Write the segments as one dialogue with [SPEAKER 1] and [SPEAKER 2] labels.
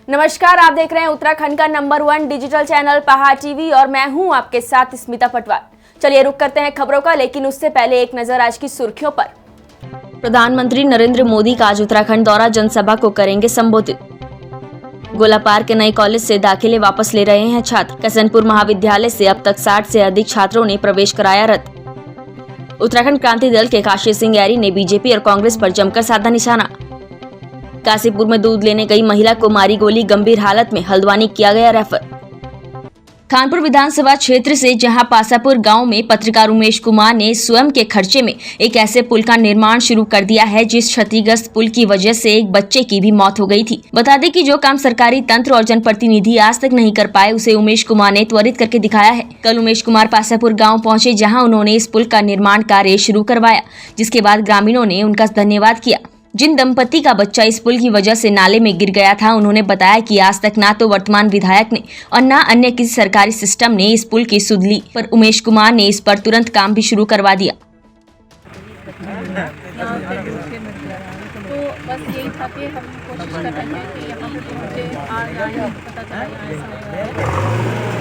[SPEAKER 1] नमस्कार, आप देख रहे हैं उत्तराखंड का नंबर 1 डिजिटल चैनल पहाड़ टीवी और मैं हूं आपके साथ स्मिता पटवार। चलिए रुक करते हैं खबरों का, लेकिन उससे पहले एक नजर आज की सुर्खियों पर। प्रधानमंत्री नरेंद्र मोदी का आज उत्तराखंड दौरा, जनसभा को करेंगे संबोधित। गोलापार के नए कॉलेज से दाखिले वापस ले रहे हैं छात्र। कसनपुर महाविद्यालय से अब तक 60 से अधिक छात्रों ने प्रवेश कराया रद्द। उत्तराखंड क्रांति दल के काशी सिंह यारी ने बीजेपी और कांग्रेस पर जमकर साधा निशाना। काशीपुर में दूध लेने गई महिला को मारी गोली, गंभीर हालत में हल्द्वानी किया गया रेफर। खानपुर विधानसभा क्षेत्र से जहां पासापुर गांव में पत्रकार उमेश कुमार ने स्वयं के खर्चे में एक ऐसे पुल का निर्माण शुरू कर दिया है जिस क्षतिग्रस्त पुल की वजह से एक बच्चे की भी मौत हो गई थी। बता दें कि जो काम सरकारी तंत्र और जनप्रतिनिधि आज तक नहीं कर पाए, उसे उमेश कुमार ने त्वरित करके दिखाया है। कल उमेश कुमार पासापुर गाँव पहुँचे, जहाँ उन्होंने इस पुल का निर्माण कार्य शुरू करवाया, जिसके बाद ग्रामीणों ने उनका धन्यवाद किया। जिन दंपति का बच्चा इस पुल की वजह से नाले में गिर गया था, उन्होंने बताया कि आज तक ना तो वर्तमान विधायक ने और ना अन्य किसी सरकारी सिस्टम ने इस पुल की सुध ली, पर उमेश कुमार ने इस पर तुरंत काम भी शुरू करवा दिया।
[SPEAKER 2] तो बस यही था कि हम कोशिश कर रहे हैं कि यहाँ पे मुझे पता चला है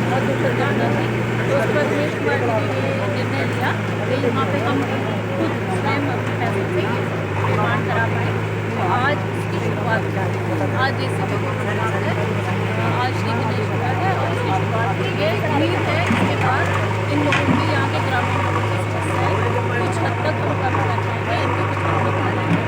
[SPEAKER 2] और दुर्घटना थी, तो उस पर उमेश कुमार जी ने ये निर्णय लिया कि यहाँ पे हम खुद स्वयं अपने पैसे से निर्माण करा पाए। तो आज इसकी शुरुआत है। आज जैसे भी शुरुआत है, आज की दिनेश शुरुआत है और इसकी शुरुआत की है। उम्मीद है इसके बाद इन लोगों की, यहाँ के ग्रामीण लोगों की समस्याएं कुछ हद तक हम कम कर पाएंगे, इनके कुछ हद तक आ जाएंगे।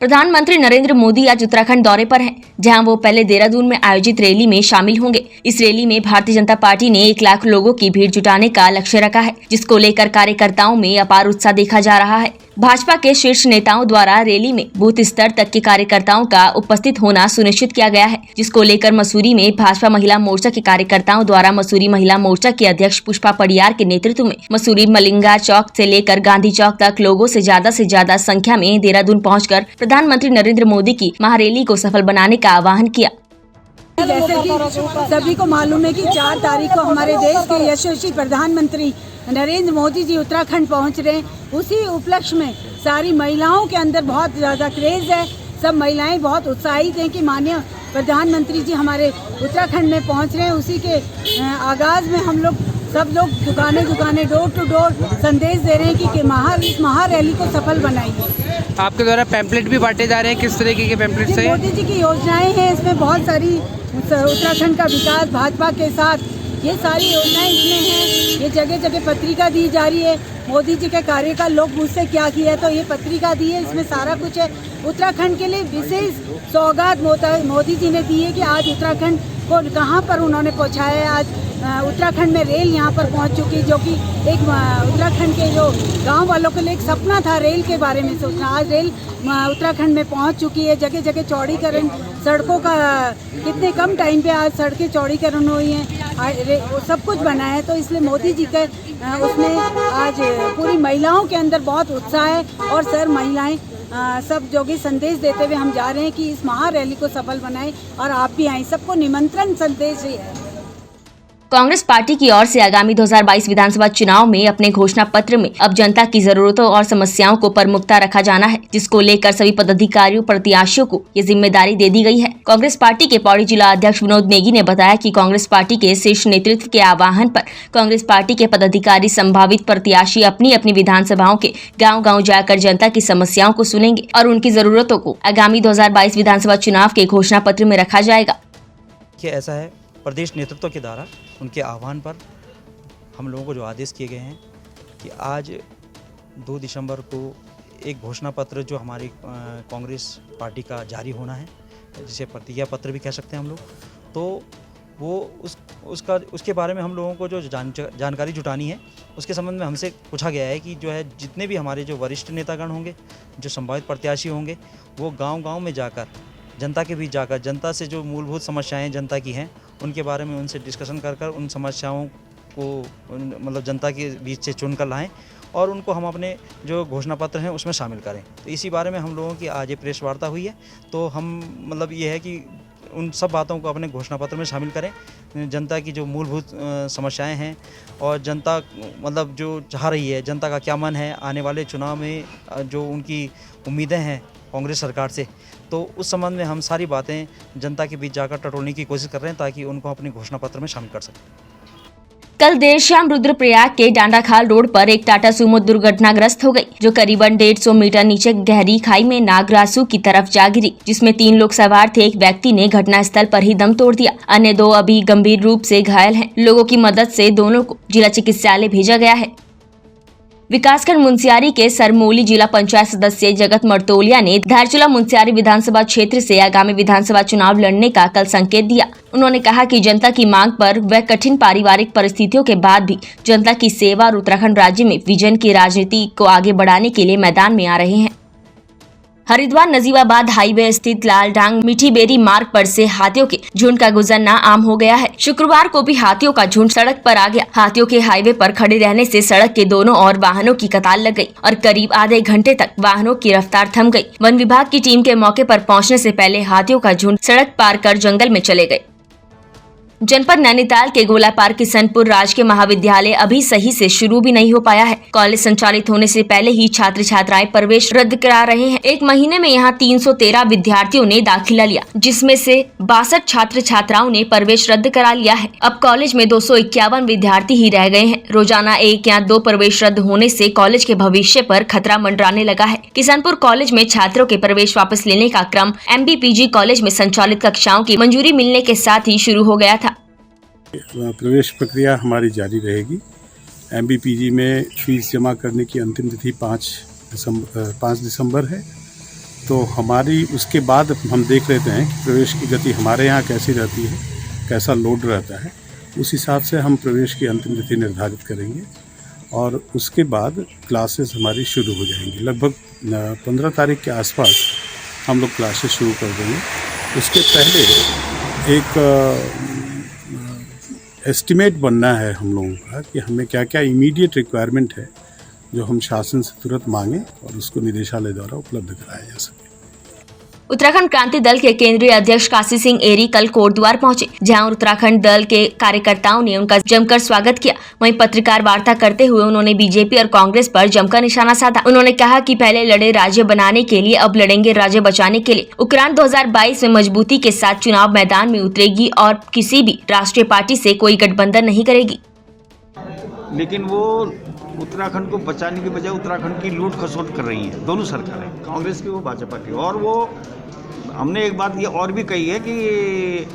[SPEAKER 1] प्रधानमंत्री नरेंद्र मोदी आज उत्तराखंड दौरे पर हैं, जहां वो पहले देहरादून में आयोजित रैली में शामिल होंगे। इस रैली में भारतीय जनता पार्टी ने 1 लाख लोगों की भीड़ जुटाने का लक्ष्य रखा है, जिसको लेकर कार्यकर्ताओं में अपार उत्साह देखा जा रहा है। भाजपा के शीर्ष नेताओं द्वारा रैली में बूथ स्तर तक के कार्यकर्ताओं का उपस्थित होना सुनिश्चित किया गया है, जिसको लेकर मसूरी में भाजपा महिला मोर्चा के कार्यकर्ताओं द्वारा मसूरी महिला मोर्चा के अध्यक्ष पुष्पा पडियार के नेतृत्व में मसूरी मलिंगा चौक से लेकर गांधी चौक तक लोगों से ज्यादा संख्या में देहरादून पहुंचकर प्रधानमंत्री नरेंद्र मोदी की महारैली को सफल बनाने का आह्वान किया।
[SPEAKER 3] जैसे कि सभी को मालूम है कि 4 तारीख को हमारे देश के यशस्वी प्रधानमंत्री नरेंद्र मोदी जी उत्तराखंड पहुंच रहे हैं। उसी उपलक्ष्य में सारी महिलाओं के अंदर बहुत ज़्यादा क्रेज़ है। सब महिलाएं बहुत उत्साहित हैं कि माननीय प्रधानमंत्री जी हमारे उत्तराखंड में पहुंच रहे हैं। उसी के आगाज़ में हम लोग सब लोग दुकानें डोर टू डोर संदेश दे रहे हैं कि इस महारैली को सफल बनाइए।
[SPEAKER 4] आपके द्वारा पैम्पलेट भी बांटे जा रहे हैं, किस तरीके के पैम्पलेट है?
[SPEAKER 3] मोदी जी की योजनाएं हैं, इसमें बहुत सारी उत्तराखंड का विकास भाजपा के साथ, ये सारी योजनाएं इसमें हैं। ये जगह जगह पत्रिका दी जा रही है, मोदी जी के कार्य का लोग मुझसे क्या किया है, तो ये पत्रिका दी है, इसमें सारा कुछ है। उत्तराखंड के लिए विशेष सौगात मोदी जी ने दी है कि आज उत्तराखंड को कहाँ पर उन्होंने पहुँचाया है। आज उत्तराखंड में रेल यहाँ पर पहुँच चुकी, जो कि एक उत्तराखंड के जो गांव वालों के लिए एक सपना था रेल के बारे में सोचना। आज रेल उत्तराखंड में पहुँच चुकी है। जगह जगह चौड़ीकरण, सड़कों का कितने कम टाइम पे आज सड़कें चौड़ीकरण हुई हैं, सब कुछ बना है। तो इसलिए मोदी जी के उसमें आज पूरी महिलाओं के अंदर बहुत उत्साह है और सर महिलाएं सब जो कि संदेश देते हुए हम जा रहे हैं कि इस महारैली को सफल बनाएं और आप भी आएं। सबको निमंत्रण संदेश है।
[SPEAKER 1] कांग्रेस पार्टी की ओर से आगामी 2022 विधानसभा चुनाव में अपने घोषणा पत्र में अब जनता की जरूरतों और समस्याओं को प्रमुखता रखा जाना है, जिसको लेकर सभी पदाधिकारियों प्रत्याशियों को ये जिम्मेदारी दे दी गई है। कांग्रेस पार्टी के पौड़ी जिला अध्यक्ष विनोद नेगी ने बताया कि कांग्रेस पार्टी के शीर्ष नेतृत्व के आह्वान पर कांग्रेस पार्टी के पदाधिकारी संभावित प्रत्याशी अपनी अपनी विधानसभाओं के गाँव जाकर जनता की समस्याओं को सुनेंगे और उनकी जरूरतों को आगामी 2022 विधानसभा चुनाव के घोषणा पत्र में रखा जाएगा।
[SPEAKER 5] ऐसा है, प्रदेश नेतृत्व के द्वारा उनके आह्वान पर हम लोगों को जो आदेश किए गए हैं कि आज 2 दिसंबर को एक घोषणा पत्र जो हमारी कांग्रेस पार्टी का जारी होना है, जिसे प्रतिज्ञा पत्र भी कह सकते हैं हम लोग, तो वो उसके बारे में हम लोगों को जो जानकारी जुटानी है, उसके संबंध में हमसे पूछा गया है कि जो है जितने भी हमारे जो वरिष्ठ नेतागण होंगे, जो संभावित प्रत्याशी होंगे, वो गाँव में जाकर जनता के बीच जाकर जनता से जो मूलभूत समस्याएं जनता की हैं उनके बारे में उनसे डिस्कशन कर उन समस्याओं को मतलब जनता के बीच से चुन कर लाएँ और उनको हम अपने जो घोषणा पत्र हैं उसमें शामिल करें। तो इसी बारे में हम लोगों की आज ये प्रेस वार्ता हुई है। तो हम मतलब ये है कि उन सब बातों को अपने घोषणा पत्र में शामिल करें। जनता की जो मूलभूत समस्याएं हैं और जनता मतलब जो चाह रही है, जनता का क्या मन है, आने वाले चुनाव में जो उनकी उम्मीदें हैं कांग्रेस सरकार से, तो उस संबंध में हम सारी बातें जनता के बीच जाकर टटोलने की कोशिश कर रहे हैं ताकि उनको अपनी घोषणा पत्र में शामिल कर सकें।
[SPEAKER 1] कल देर शाम रुद्रप्रयाग के डांडाखाल रोड पर एक टाटा सुमो दुर्घटनाग्रस्त हो गई, जो करीबन 150 मीटर नीचे गहरी खाई में नागरासू की तरफ जा गिरी, जिसमें 3 लोग सवार थे। एक व्यक्ति ने घटनास्थल पर ही दम तोड़ दिया, अन्य 2 अभी गंभीर रूप से घायल हैं। लोगों की मदद से दोनों को जिला चिकित्सालय भेजा गया है। विकासखंड मुंसियारी के सरमोली जिला पंचायत सदस्य जगत मर्तोलिया ने धारचूला मुंसियारी विधानसभा क्षेत्र से आगामी विधानसभा चुनाव लड़ने का कल संकेत दिया। उन्होंने कहा कि जनता की मांग पर व कठिन पारिवारिक परिस्थितियों के बाद भी जनता की सेवा और उत्तराखंड राज्य में विजन की राजनीति को आगे बढ़ाने के लिए मैदान में आ रहे हैं। हरिद्वार नजीबाबाद हाईवे स्थित लालडांग मीठी बेरी मार्ग पर से हाथियों के झुंड का गुजरना आम हो गया है। शुक्रवार को भी हाथियों का झुंड सड़क पर आ गया। हाथियों के हाईवे पर खड़े रहने से सड़क के दोनों ओर वाहनों की कतार लग गई और करीब आधे घंटे तक वाहनों की रफ्तार थम गई। वन विभाग की टीम के मौके पर पहुंचने से पहले हाथियों का झुंड सड़क पार कर जंगल में चले गए। जनपद नैनीताल के गोलापार किशनपुर राजकीय महाविद्यालय अभी सही से शुरू भी नहीं हो पाया है। कॉलेज संचालित होने से पहले ही छात्र छात्राएं प्रवेश रद्द करा रहे हैं। एक महीने में यहां 313 विद्यार्थियों ने दाखिला लिया, जिसमें से 62 छात्र छात्राओं ने प्रवेश रद्द करा लिया है। अब कॉलेज में 251 विद्यार्थी ही रह गए हैं। रोजाना 1 या 2 प्रवेश रद्द होने से कॉलेज के भविष्य पर खतरा मंडराने लगा है। किशनपुर कॉलेज में छात्रों के प्रवेश वापस लेने का क्रम MBPG कॉलेज में संचालित कक्षाओं की मंजूरी मिलने के साथ ही शुरू हो गया था।
[SPEAKER 6] प्रवेश प्रक्रिया हमारी जारी रहेगी। MBPG में फीस जमा करने की अंतिम तिथि 5 दिसंबर है। तो हमारी उसके बाद हम देख लेते हैं कि प्रवेश की गति हमारे यहाँ कैसी रहती है, कैसा लोड रहता है। उस हिसाब से हम प्रवेश की अंतिम तिथि निर्धारित करेंगे और उसके बाद क्लासेस हमारी शुरू हो जाएंगी। लगभग 15 तारीख के आसपास हम लोग क्लासेस शुरू कर देंगे। उसके पहले एक एस्टिमेट बनना है हम लोगों का कि हमें क्या क्या इमीडिएट रिक्वायरमेंट है जो हम शासन से तुरंत मांगें और उसको निदेशालय द्वारा उपलब्ध कराया जा सके।
[SPEAKER 1] उत्तराखंड क्रांति दल के केंद्रीय अध्यक्ष काशी सिंह एरी कल कोटद्वार पहुंचे, जहां उत्तराखंड दल के कार्यकर्ताओं ने उनका जमकर स्वागत किया। वहीं पत्रकार वार्ता करते हुए उन्होंने बीजेपी और कांग्रेस पर जमकर निशाना साधा। उन्होंने कहा कि पहले लड़े राज्य बनाने के लिए, अब लड़ेंगे राज्य बचाने के लिए। उत्तराखंड 2022 में मजबूती के साथ चुनाव मैदान में उतरेगी और किसी भी राष्ट्रीय पार्टी से कोई गठबंधन नहीं करेगी।
[SPEAKER 7] लेकिन वो उत्तराखंड को बचाने के बजाय उत्तराखंड की लूट खसोट कर रही हैं दोनों सरकारें, कांग्रेस की वो भाजपा की। और वो हमने एक बात ये और भी कही है कि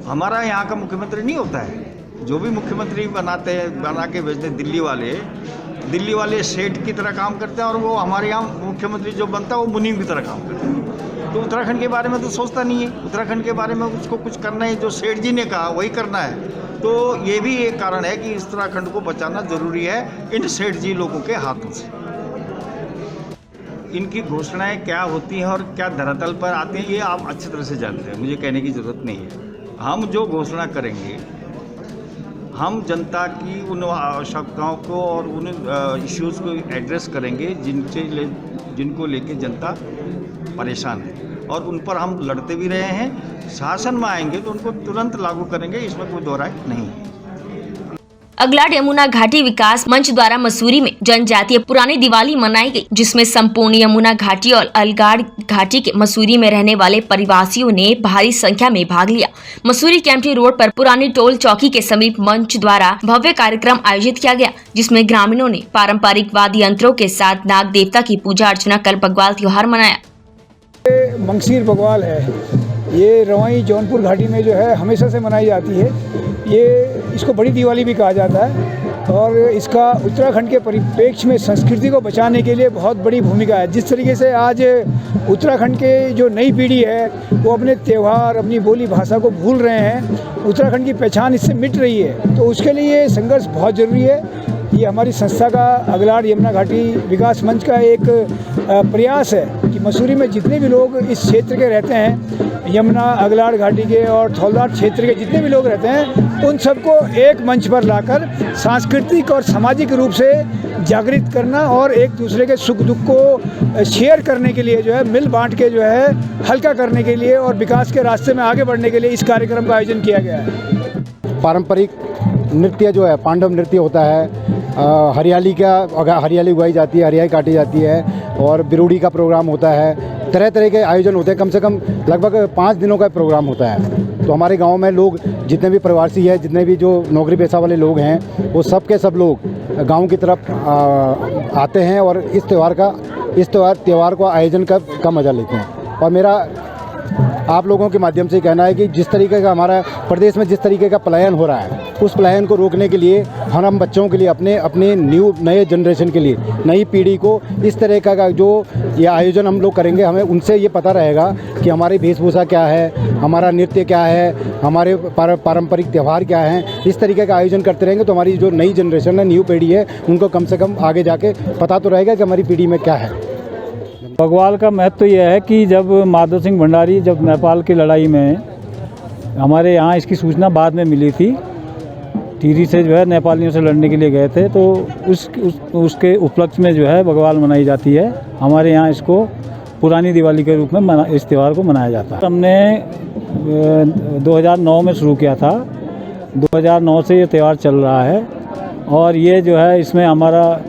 [SPEAKER 7] हमारा यहाँ का मुख्यमंत्री नहीं होता है। जो भी मुख्यमंत्री बना के भेजते दिल्ली वाले सेठ की तरह काम करते हैं और वो हमारे यहाँ मुख्यमंत्री जो बनता है वो मुनीम की तरह काम करते हैं। तो उत्तराखंड के बारे में तो सोचता नहीं है। उत्तराखंड के बारे में उसको कुछ करना है, जो सेठ जी ने कहा वही करना है। तो ये भी एक कारण है कि उत्तराखंड को बचाना जरूरी है इन सेठ जी लोगों के हाथों से। इनकी घोषणाएं क्या होती हैं और क्या धरातल पर आती हैं ये आप अच्छी तरह से जानते हैं, मुझे कहने की ज़रूरत नहीं है। हम जो घोषणा करेंगे, हम जनता की उन आवश्यकताओं को और उन इश्यूज़ को एड्रेस करेंगे जिनको लेके जनता परेशान है, और उन पर हम लड़ते भी रहे हैं। शासन में आएंगे तो उनको तुरंत लागू करेंगे, इसमें कोई दो राय नहीं है।
[SPEAKER 1] अगलाड यमुना घाटी विकास मंच द्वारा मसूरी में जनजातीय पुरानी दिवाली मनाई गई, जिसमें संपूर्ण यमुना घाटी और अलगाड़ घाटी के मसूरी में रहने वाले परिवासियों ने भारी संख्या में भाग लिया। मसूरी कैंपटी रोड पर पुरानी टोल चौकी के समीप मंच द्वारा भव्य कार्यक्रम आयोजित किया गया, जिसमें ग्रामीणों ने पारंपरिक वाद्य यंत्रों के साथ नाग देवता की पूजा अर्चना कर बग्वाल त्योहार मनाया।
[SPEAKER 8] मंगसीर बग्वाल है, ये रवाई जौनपुर घाटी में जो है हमेशा से मनाई जाती है। ये इसको बड़ी दिवाली भी कहा जाता है और इसका उत्तराखंड के परिप्रेक्ष्य में संस्कृति को बचाने के लिए बहुत बड़ी भूमिका है। जिस तरीके से आज उत्तराखंड के जो नई पीढ़ी है वो अपने त्यौहार, अपनी बोली भाषा को भूल रहे हैं, उत्तराखंड की पहचान इससे मिट रही है, तो उसके लिए संघर्ष बहुत ज़रूरी है। ये हमारी संस्था का अगलाड यमुना घाटी विकास मंच का एक प्रयास है कि मसूरी में जितने भी लोग इस क्षेत्र के रहते हैं, यमुना अगलाड घाटी के और थौलदार क्षेत्र के जितने भी लोग रहते हैं, उन सबको एक मंच पर लाकर सांस्कृतिक और सामाजिक रूप से जागृत करना और एक दूसरे के सुख दुख को शेयर करने के लिए जो है, मिल बांट के जो है हल्का करने के लिए और विकास के रास्ते में आगे बढ़ने के लिए इस कार्यक्रम का आयोजन किया गया है।
[SPEAKER 9] पारंपरिक नृत्य जो है पांडव नृत्य होता है, हरियाली उगाई जाती है, हरियाली काटी जाती है और बिरूड़ी का प्रोग्राम होता है तरह तरह के आयोजन होते हैं। कम से कम लगभग 5 दिनों का प्रोग्राम होता है। तो हमारे गांव में लोग जितने भी प्रवासी हैं, जितने भी जो नौकरी पेशा वाले लोग हैं, वो सब के सब लोग गांव की तरफ आते हैं और इस त्यौहार को आयोजन का मज़ा लेते हैं। और मेरा आप लोगों के माध्यम से कहना है कि जिस तरीके का हमारा प्रदेश में जिस तरीके का पलायन हो रहा है, उस पलायन को रोकने के लिए हम बच्चों के लिए अपने नए जनरेशन के लिए, नई पीढ़ी को इस तरह का जो ये आयोजन हम लोग करेंगे, हमें उनसे ये पता रहेगा कि हमारी वेशभूषा क्या है, हमारा नृत्य क्या है, हमारे पारंपरिक त्यौहार क्या हैं। इस तरीके का आयोजन करते रहेंगे तो हमारी जो नई जनरेशन है, न्यू पीढ़ी है, उनको कम से कम आगे जाके पता तो रहेगा कि हमारी पीढ़ी में क्या है।
[SPEAKER 8] बग्वाल का महत्व यह है कि जब माधव सिंह भंडारी जब नेपाल की लड़ाई में हमारे यहाँ इसकी सूचना बाद में मिली थी, टिहरी से जो है नेपालियों से लड़ने के लिए गए थे, तो उसके उपलक्ष्य में जो है बग्वाल मनाई जाती है। हमारे यहाँ इसको पुरानी दिवाली के रूप में इस त्यौहार को मनाया जाता है। हमने 2009 में शुरू किया था, 2009 से ये त्यौहार चल रहा है और ये जो है इसमें हमारा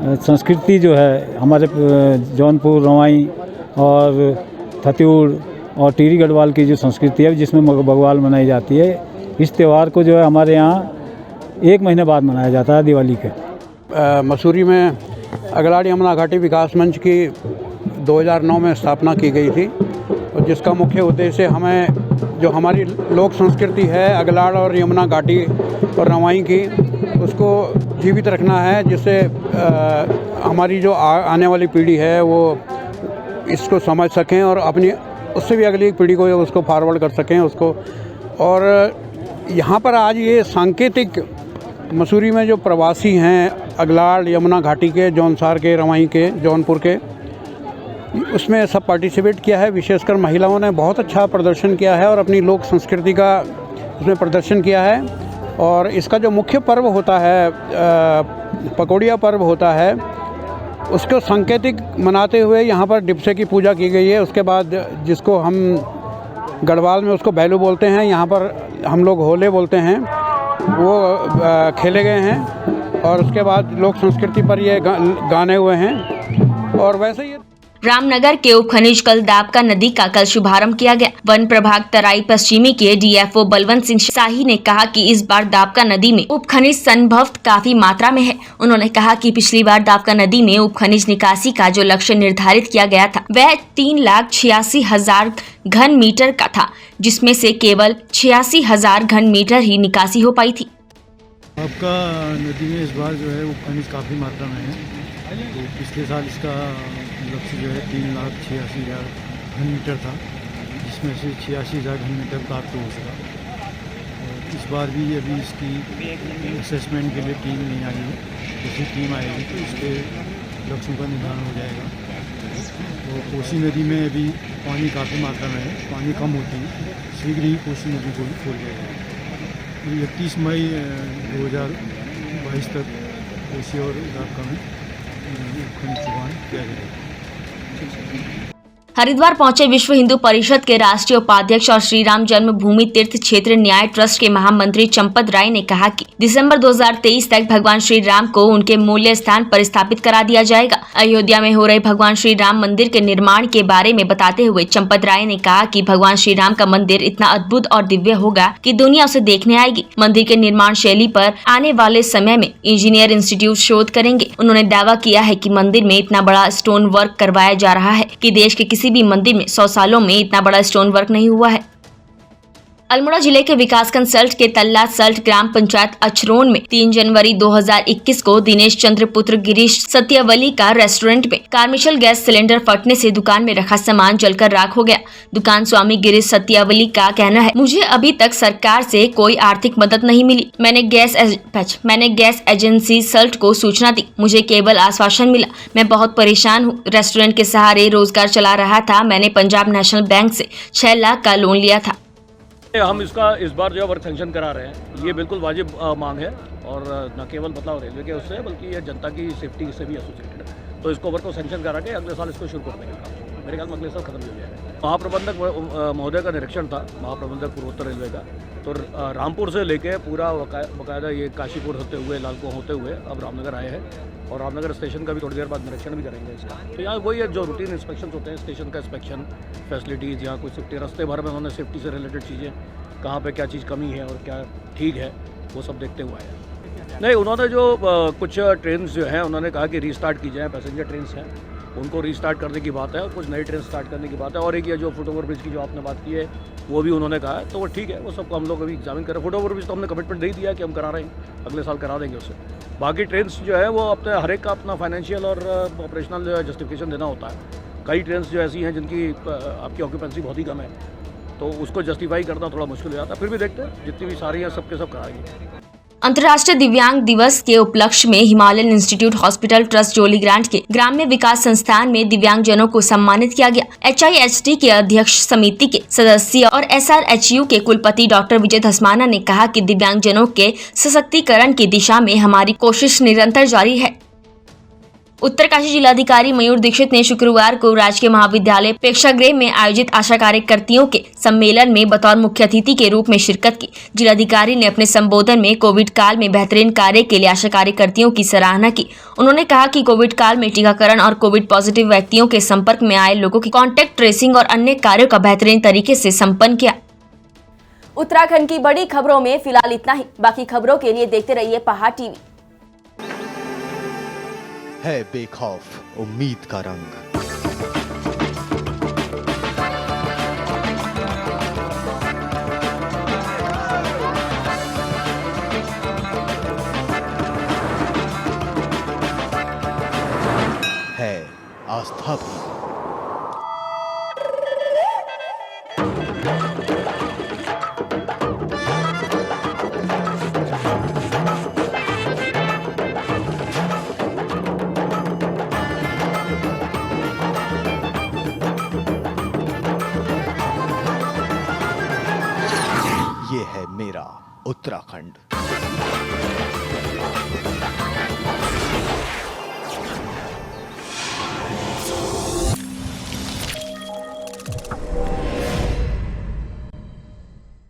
[SPEAKER 8] संस्कृति जो है, हमारे जौनपुर, रवाई और थत्यूड़ और टिहरी गढ़वाल की जो संस्कृति है जिसमें बग्वाल मनाई जाती है, इस त्यौहार को जो है हमारे यहाँ 1 महीने बाद मनाया जाता है दिवाली के।
[SPEAKER 10] मसूरी में अगलाड़ यमुना घाटी विकास मंच की 2009 में स्थापना की गई थी और जिसका मुख्य उद्देश्य हमें जो हमारी लोक संस्कृति है अगलाड़ और यमुना घाटी और रवाई की, उसको जीवित रखना है, जिससे हमारी जो आने वाली पीढ़ी है वो इसको समझ सकें और अपनी उससे भी अगली पीढ़ी को उसको फॉरवर्ड कर सकें उसको। और यहाँ पर आज ये सांकेतिक मसूरी में जो प्रवासी हैं अगलाड़ यमुना घाटी के, जौनसार के, रवाई के, जौनपुर के, उसमें सब पार्टिसिपेट किया है। विशेषकर महिलाओं ने बहुत अच्छा प्रदर्शन किया है और अपनी लोक संस्कृति का उसमें प्रदर्शन किया है। और इसका जो मुख्य पर्व होता है, पकौड़िया पर्व होता है, उसको सांकेतिक मनाते हुए यहाँ पर डिप्से की पूजा की गई है। उसके बाद जिसको हम गढ़वाल में उसको बैलू बोलते हैं, यहाँ पर हम लोग होले बोलते हैं, वो खेले गए हैं और उसके बाद लोक संस्कृति पर ये गाने हुए हैं। और वैसे ही
[SPEAKER 1] रामनगर के उप खनिज कल दाबका नदी का कल शुभारंभ किया गया। वन प्रभाग तराई पश्चिमी के डीएफओ बलवंत सिंह शाही ने कहा कि इस बार दाबका नदी में उप खनिज संभव काफी मात्रा में है। उन्होंने कहा कि पिछली बार दाबका नदी में उप खनिज निकासी का जो लक्ष्य निर्धारित किया गया था वह 3,86,000 घन मीटर का था, जिसमें से केवल 86,000 घन मीटर ही निकासी हो पाई थी।
[SPEAKER 11] दाबका नदी में इस बार जो है उप खनिज काफी मात्रा में है। तो पिछले साल इसका लक्ष्य जो है 3,86,000 घन मीटर था, जिसमें से 86,000 घन मीटर प्राप्त हो सका। और इस बार भी अभी इसकी असेसमेंट के लिए टीम नहीं आई है, दूसरी टीम आएगी तो इसके लक्ष्यों का निर्धारण हो जाएगा। तो कोसी नदी में अभी पानी काफ़ी मात्रा में है, पानी कम होती है, शीघ्र ही कोसी नदी को भी खोल जाएगा। 31 मई 2022 तक कोसी और दाबका में खनिज चुकान किया जाएगा।
[SPEAKER 1] हरिद्वार पहुंचे विश्व हिंदू परिषद के राष्ट्रीय उपाध्यक्ष और श्री राम जन्मभूमि तीर्थ क्षेत्र न्याय ट्रस्ट के महामंत्री चंपत राय ने कहा कि दिसंबर 2023 तक भगवान श्री राम को उनके मूल्य स्थान पर स्थापित करा दिया जाएगा। अयोध्या में हो रहे भगवान श्री राम मंदिर के निर्माण के बारे में बताते हुए चंपत राय ने कहा कि भगवान श्री राम का मंदिर इतना अद्भुत और दिव्य होगा कि दुनिया उसे देखने आएगी। मंदिर के निर्माण शैली पर आने वाले समय में इंजीनियर इंस्टीट्यूट शोध करेंगे। उन्होंने दावा किया है कि मंदिर में इतना बड़ा स्टोन वर्क करवाया जा रहा है कि देश के किसी भी मंदिर में 100 सालों में इतना बड़ा स्टोन वर्क नहीं हुआ है। अल्मोड़ा जिले के विकासखंड सल्ट के तल्ला सल्ट ग्राम पंचायत अचरोन में 3 जनवरी 2021 को दिनेश चंद्र पुत्र गिरीश सत्यावली का रेस्टोरेंट में कार्मिशल गैस सिलेंडर फटने से दुकान में रखा सामान जलकर राख हो गया। दुकान स्वामी गिरीश सत्यावली का कहना है, मुझे अभी तक सरकार से कोई आर्थिक मदद नहीं मिली। मैंने गैस एजेंसी सल्ट को सूचना दी, मुझे केवल आश्वासन मिला। मैं बहुत परेशान हूँ। रेस्टोरेंट के सहारे रोजगार चला रहा था। मैंने पंजाब नेशनल बैंक से 6 लाख का लोन लिया था।
[SPEAKER 12] हम इस बार जो वर्क सेंक्शन करा रहे हैं, ये बिल्कुल वाजिब मांग है और न केवल मतलब रेलवे के उससे बल्कि ये जनता की सेफ्टी से भी एसोसिएटेड है। तो इसको वर्क को सेंक्शन करा के अगले साल इसको शुरू कर देंगे काम। मेरे ख्याल में अगले साल खत्म हो जाएगा। महाप्रबंधक महोदय का निरीक्षण था, महाप्रबंधक पूर्वोत्तर रेलवे का, तो रामपुर से लेके पूरा बाकायदा ये काशीपुर होते हुए लालकुआं होते हुए अब रामनगर आए हैं और रामनगर स्टेशन का भी थोड़ी देर बाद निरीक्षण भी करेंगे इसका। तो यहाँ वही है जो रूटीन इंस्पेक्शन होते हैं, स्टेशन का इंस्पेक्शन, फैसिलिटीज़, यहाँ कुछ सेफ्टी, रास्ते भर में उन्होंने सेफ्टी से रिलेटेड चीज़ें कहाँ पे क्या चीज़ कमी है और क्या ठीक है वो सब देखते हुए आए हैं। नहीं, उन्होंने जो कुछ ट्रेन जो हैं उन्होंने कहा कि रीस्टार्ट की जाए, पैसेंजर ट्रेन हैं उनको रीस्टार्ट करने की बात है और कुछ नई ट्रेन स्टार्ट करने की बात है। और एक ये जो फुट ओवर ब्रिज की जो आपने बात की है वो भी उन्होंने कहा है, तो वो ठीक है, वो सबको हम लोग अभी एग्जामिन करें। फुट ओवर ब्रिज तो हमने कमिटमेंट दे दिया कि हम करा रहे हैं, अगले साल करा देंगे उससे। बाकी ट्रेन जो है वो अपने हर एक का अपना फाइनेंशियल और ऑपरेशनल जस्टिफिकेशन देना होता है। कई ट्रेन जो ऐसी हैं जिनकी आपकी ऑक्यूपेंसी बहुत ही कम है, तो उसको जस्टिफाई करना थोड़ा मुश्किल हो जाता है। फिर भी देखते हैं, जितनी भी सारी हैं सबके सब कराएंगे।
[SPEAKER 1] अंतर्राष्ट्रीय दिव्यांग दिवस के उपलक्ष्य में Himalayan institute hospital trust Jolly Grant के ग्राम्य विकास संस्थान में दिव्यांगजनों को सम्मानित किया गया। HIHT के अध्यक्ष समिति के सदस्य और SRHU के कुलपति डॉक्टर विजय धस्माना ने कहा कि दिव्यांगजनों के सशक्तिकरण की दिशा में हमारी कोशिश निरंतर जारी है। उत्तरकाशी जिलाधिकारी मयूर दीक्षित ने शुक्रवार को राजकीय महाविद्यालय प्रेक्षागृह में आयोजित आशा कार्यकर्तियों के सम्मेलन में बतौर मुख्य अतिथि के रूप में शिरकत की। जिलाधिकारी ने अपने संबोधन में कोविड काल में बेहतरीन कार्य के लिए आशा कार्यकर्तियों की सराहना की। उन्होंने कहा कि कोविड काल में टीकाकरण और कोविड पॉजिटिव व्यक्तियों के संपर्क में आए लोगों की कॉन्टैक्ट ट्रेसिंग और अन्य कार्यों का बेहतरीन तरीके से संपन्न किया। उत्तराखंड की बड़ी खबरों में फिलहाल इतना ही। बाकी खबरों के लिए देखते रहिए पहाड़ टीवी।
[SPEAKER 13] है बेखौफ उम्मीद का रंग। है आस्था भी। ये है मेरा उत्तराखंड।